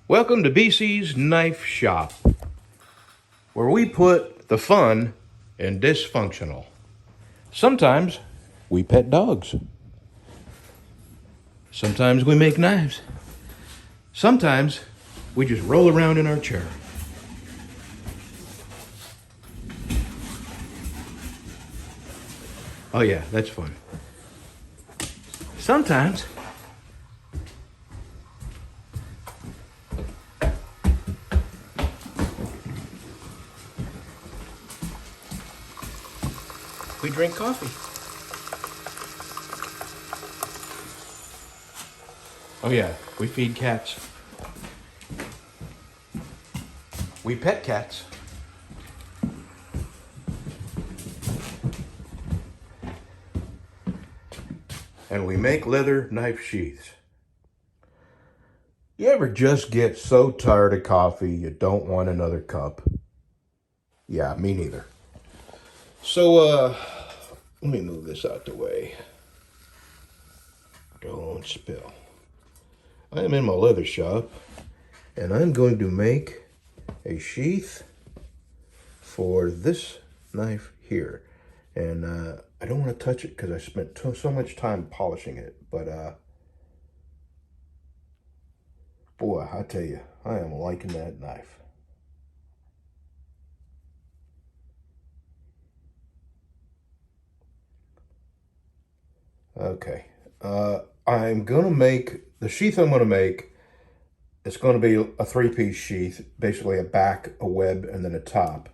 Welcome to BC's Knife Shop, where we put the fun in dysfunctional. Sometimes we pet dogs. Sometimes we make knives. Sometimes we just roll around in our chair. Oh yeah, that's fun. Sometimes we drink coffee. Oh yeah, we feed cats. We pet cats. And we make leather knife sheaths. You ever just get so tired of coffee you don't want another cup? Yeah, me neither. So, let me move this out the way. Don't spill. I am in my leather shop, and I'm going to make a sheath for this knife here. And I don't want to touch it because I spent so much time polishing it. But boy, I tell you, I am liking that knife. Okay, I'm gonna make the sheath. I'm gonna make. It's going to be a three-piece sheath, basically a back, a web, and then a top.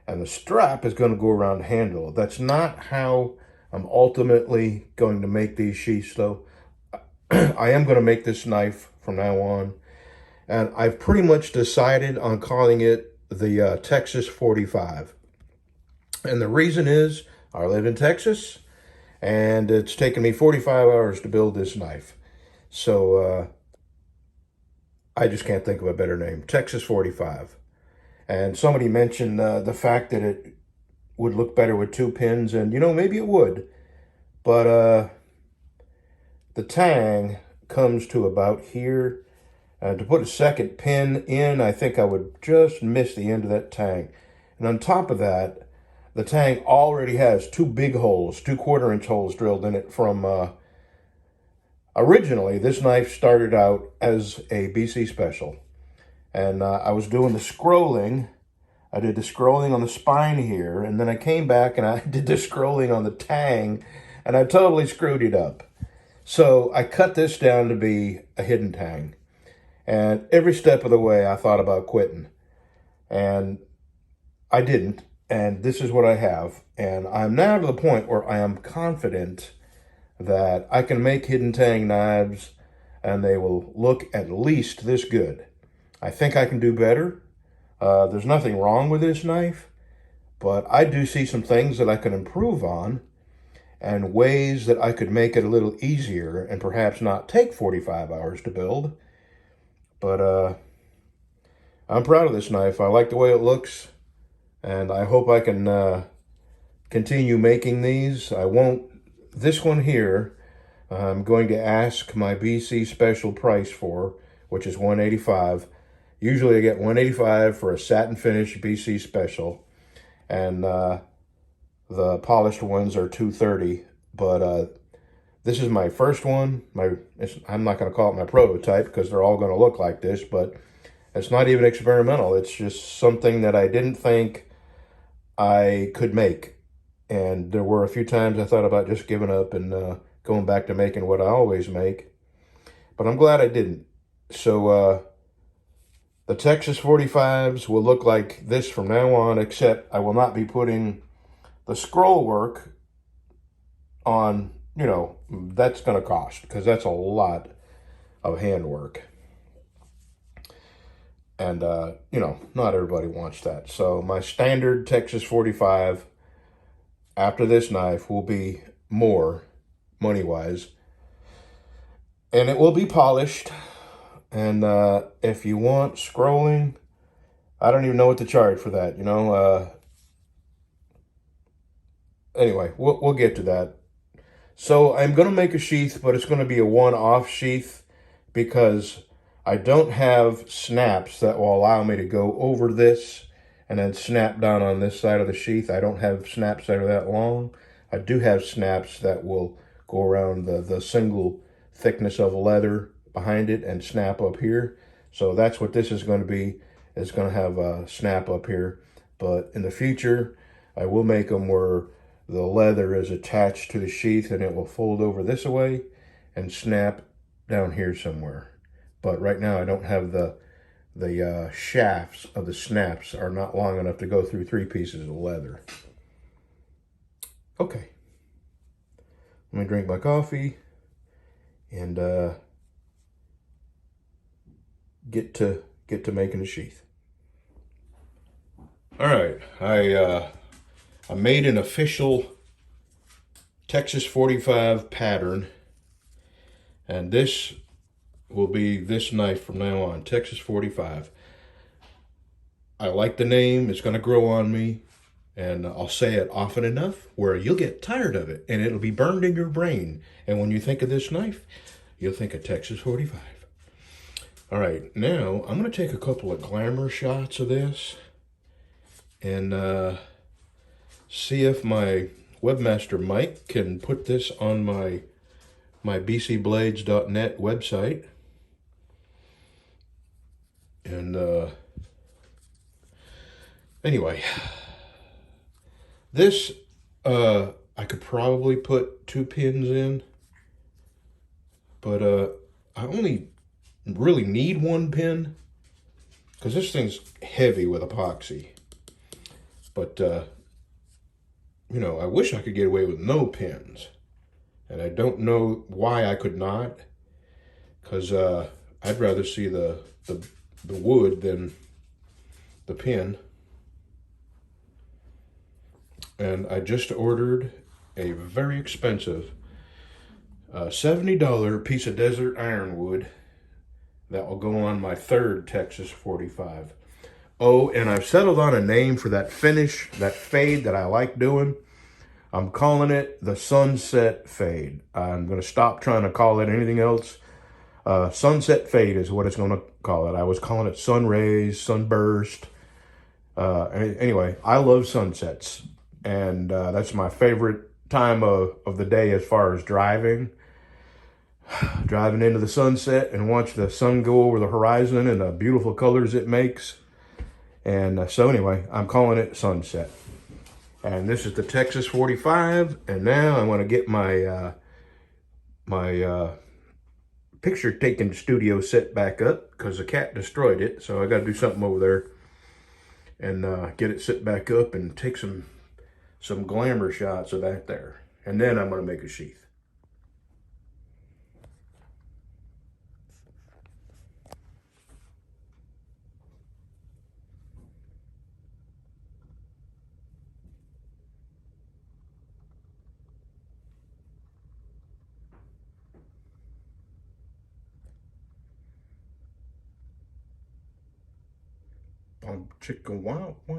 And the strap is going to go around the handle. That's not how I'm ultimately going to make these sheaths, though. I am going to make this knife from now on. And I've pretty much decided on calling it the Texas 45. And the reason is I live in Texas, and it's taken me 45 hours to build this knife. So I just can't think of a better name. Texas 45. And somebody mentioned the fact that it would look better with two pins, and maybe it would, but the tang comes to about here. To put a second pin in, I think I would just miss the end of that tang. And on top of that, the tang already has two big holes, 2/4-inch holes drilled in it from, originally this knife started out as a BC special. And I was doing the scrolling. I did the scrolling on the spine here, and then I came back and I did the scrolling on the tang, and I totally screwed it up. So I cut this down to be a hidden tang. And every step of the way I thought about quitting. And I didn't, and this is what I have. And I'm now to the point where I am confident that I can make hidden tang knives, and they will look at least this good. I think I can do better. There's nothing wrong with this knife, but I do see some things that I can improve on and ways that I could make it a little easier and perhaps not take 45 hours to build. But I'm proud of this knife. I like the way it looks, and I hope I can continue making these. I won't. This one here, I'm going to ask my BC special price for, which is $185. Usually I get $185 for a satin finish BC special, and the polished ones are $230. But this is my first one. I'm not going to call it my prototype because they're all going to look like this, but it's not even experimental. It's just something that I didn't think I could make. And there were a few times I thought about just giving up and going back to making what I always make. But I'm glad I didn't. So the Texas 45s will look like this from now on, except I will not be putting the scroll work on. That's going to cost, because that's a lot of handwork. And, not everybody wants that. So my standard Texas 45 after this knife will be more money-wise. And it will be polished. And if you want scrolling, I don't even know what to charge for that, Anyway, we'll get to that. So I'm going to make a sheath, but it's going to be a one-off sheath because I don't have snaps that will allow me to go over this and then snap down on this side of the sheath. I don't have snaps that are that long. I do have snaps that will go around the single thickness of leather behind it and snap up here. So that's what this is going to be. It's going to have a snap up here. But in the future, I will make them where the leather is attached to the sheath and it will fold over this way and snap down here somewhere. But right now I don't have the shafts of the snaps are not long enough to go through 3 pieces of leather. Okay. Let me drink my coffee and get to making a sheath. All right, I made an official Texas 45 pattern, and this will be this knife from now on, Texas 45. I like the name. It's going to grow on me, and I'll say it often enough where you'll get tired of it, and it'll be burned in your brain. And when you think of this knife, you'll think of Texas 45. All right, now I'm going to take a couple of glamour shots of this and see if my webmaster Mike can put this on my bcblades.net website. And anyway, this I could probably put 2 pins in, but I only really need 1 pin because this thing's heavy with epoxy. But you know, I wish I could get away with no pins, and I don't know why I could not, because I'd rather see the wood than the pin. And I just ordered a very expensive $70 piece of desert ironwood that will go on my 3rd Texas 45. Oh, and I've settled on a name for that finish, that fade that I like doing. I'm calling it the Sunset Fade. I'm going to stop trying to call it anything else. Sunset Fade is what it's going to call it. I was calling it Sun Rays, Sunburst. Anyway, I love sunsets. And that's my favorite time of the day as far as driving. Driving into the sunset and watch the sun go over the horizon and the beautiful colors it makes. And so anyway, I'm calling it Sunset. And this is the Texas 45. And now I want to get my picture taking studio set back up because the cat destroyed it. So I got to do something over there and get it set back up and take some glamour shots of that there. And then I'm going to make a sheath. Chicka wow wow.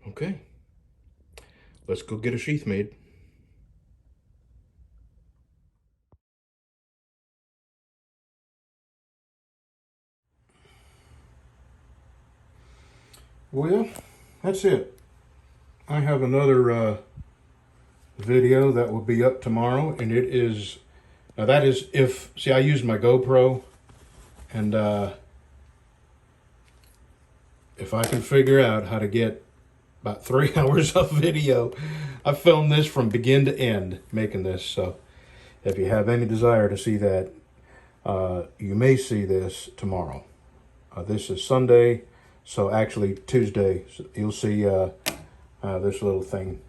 Okay, let's go get a sheath made. Well, that's it. I have another video that will be up tomorrow, and it is, now that is if, see, I used my GoPro, and if I can figure out how to get about 3 hours of video, I filmed this from begin to end making this. So if you have any desire to see that, you may see this tomorrow. This is Sunday, so actually Tuesday. So you'll see this little thing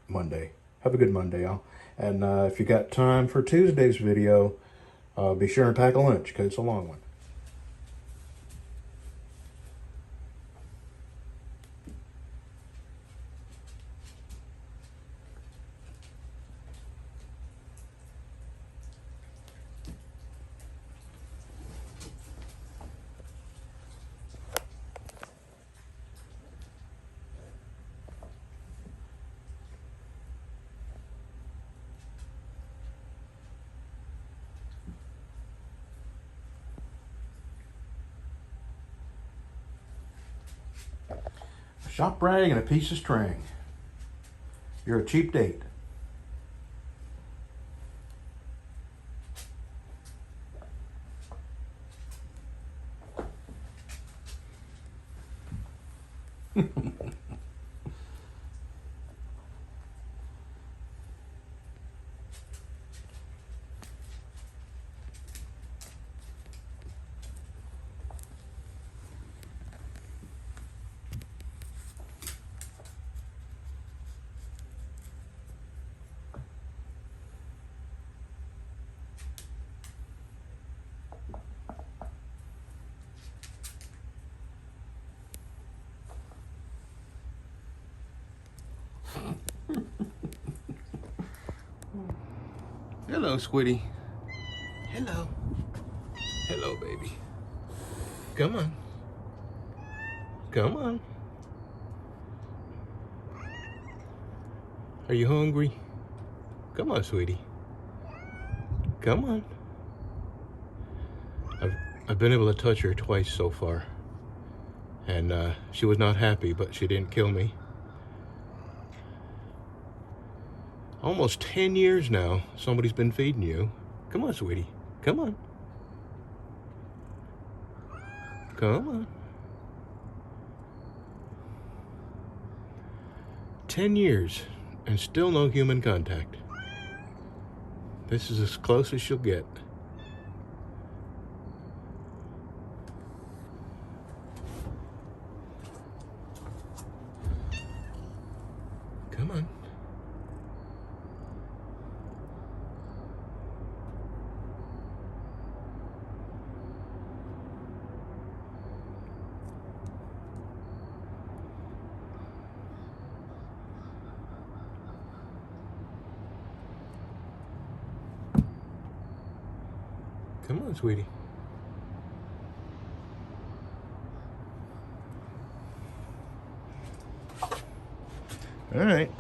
Monday. Have a good Monday, y'all. And if you got time for Tuesday's video, be sure and pack a lunch because it's a long one. shop rag and a piece of string. You're a cheap date. Hello, sweetie. Hello. Hello, baby. Come on. Come on. Are you hungry? Come on, sweetie. Come on. I've been able to touch her twice so far. And she was not happy, but she didn't kill me. Almost 10 years now, somebody's been feeding you. Come on, sweetie. Come on. Come on. 10 years and still no human contact. This is as close as she'll get. Come on. Come on, sweetie. All right.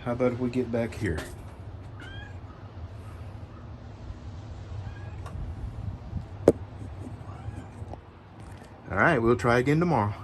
How about if we get back here? All right, we'll try again tomorrow.